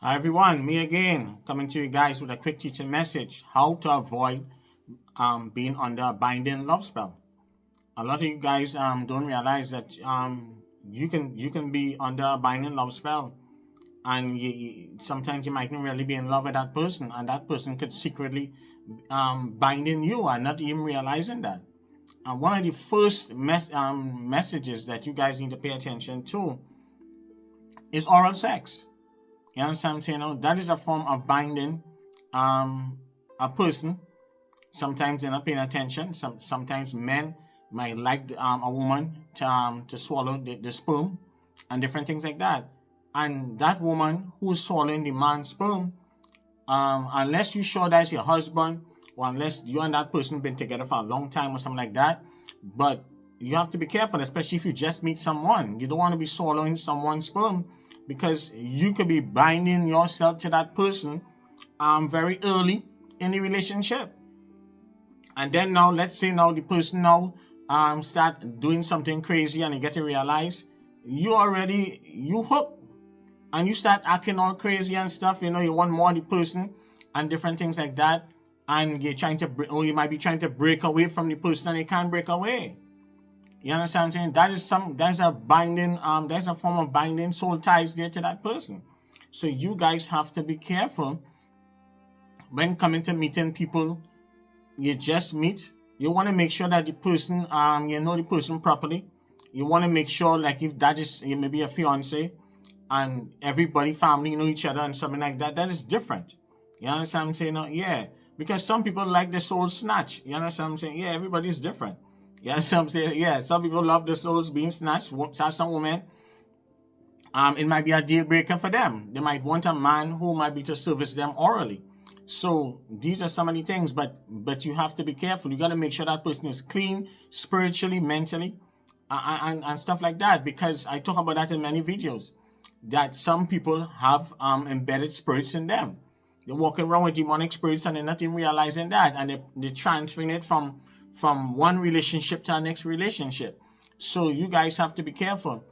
Hi everyone, me again, coming to you guys with a quick teaching message, how to avoid being under a binding love spell. A lot of you guys don't realize that you can be under a binding love spell, and sometimes you might not really be in love with that person, and that person could secretly binding you and not even realizing that. And one of the first messages that you guys need to pay attention to is oral sex. You understand what I'm saying? That is a form of binding a person. Sometimes they're not paying attention. Sometimes men might like a woman to swallow the sperm and different things like that. And that woman who is swallowing the man's sperm, unless you sure that's your husband, or unless you and that person been together for a long time or something like that, but you have to be careful, especially if you just meet someone. You don't want to be swallowing someone's sperm, because you could be binding yourself to that person very early in the relationship. And then now, let's say now the person now start doing something crazy, and you get to realize you hooked, and you start acting all crazy and stuff. You want more of the person and different things like that, and you're trying to, or you might be trying to break away from the person, and you can't break away. You understand what I'm saying? That's a binding, there's a form of binding soul ties there to that person. So you guys have to be careful when coming to meeting people. You just meet. You want to make sure that the person, you know the person properly. You want to make sure, like, if that is maybe a fiance, and everybody, family know each other and something like that, that is different. You understand what I'm saying? Yeah, because some people like the soul snatch. You understand what I'm saying? Yeah, everybody's different. Yeah, some say, yeah, some people love the souls being snatched. Some women, it might be a deal breaker for them. They might want a man who might be to service them orally. So these are some of the things, but you have to be careful. You got to make sure that person is clean spiritually, mentally, and stuff like that, because I talk about that in many videos, that some people have embedded spirits in them. They're walking around with demonic spirits, and they're not even realizing that, and they're transferring it from one relationship to the next relationship. So you guys have to be careful.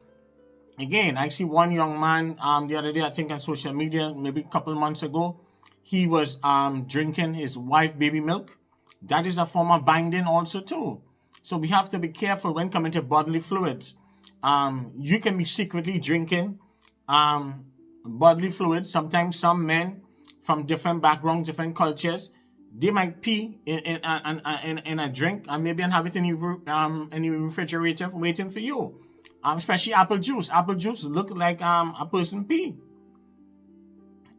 Again, I see one young man the other day, I think on social media, maybe a couple months ago, he was drinking his wife baby milk. That is a form of binding also too. So we have to be careful when coming to bodily fluids. You can be secretly drinking bodily fluids. Sometimes some men from different backgrounds, different cultures, they might pee in a drink, and maybe have it in the refrigerator waiting for you. Especially apple juice. Apple juice look like a person pee.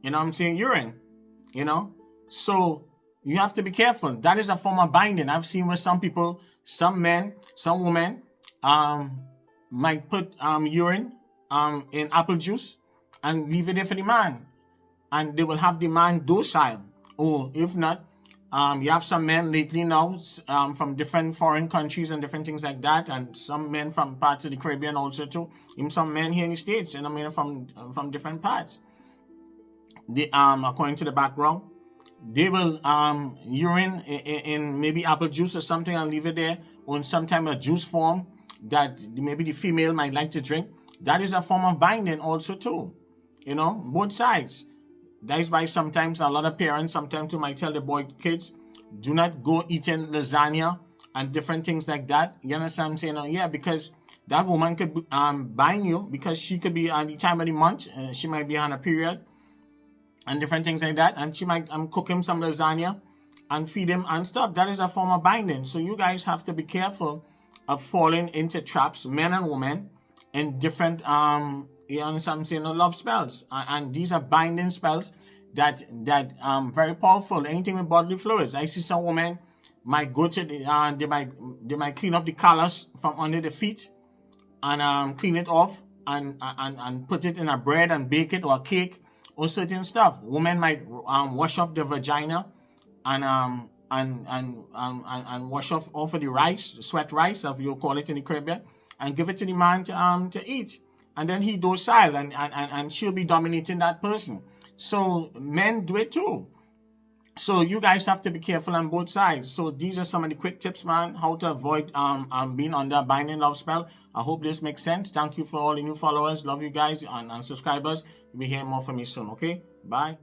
You know what I'm saying? Urine. So you have to be careful. That is a form of binding. I've seen where some people, some men, some women, might put urine in apple juice and leave it there for the man, and they will have the man docile. Or if not, you have some men lately now from different foreign countries and different things like that, and some men from parts of the Caribbean also too. Even some men here in the States, and I mean from different parts. They according to the background, they will urine in maybe apple juice or something and leave it there, or in some type of juice form that maybe the female might like to drink. That is a form of binding also too. Both sides. That is why sometimes a lot of parents sometimes too might tell the boy kids, do not go eating lasagna and different things like that. You understand what I'm saying? Yeah, because that woman could bind you, because she could be at the time of the month, she might be on a period and different things like that, and she might cook him some lasagna and feed him and stuff. That is a form of binding. So you guys have to be careful of falling into traps, men and women, in different you understand what I'm saying, love spells, and these are binding spells that very powerful. Anything with bodily fluids. I see some women might go to they might clean off the callus from under the feet, and clean it off, and put it in a bread and bake it, or a cake, or certain stuff. Women might wash off their vagina and wash off of the rice, sweat rice, as you call it in the Caribbean, and give it to the man to eat. And then he docile, and she'll be dominating that person. So men do it too. So you guys have to be careful on both sides. So these are some of the quick tips, man, how to avoid being under a binding love spell. I hope this makes sense. Thank you for all the new followers. Love you guys and subscribers. You'll be hearing more from me soon. Okay, bye.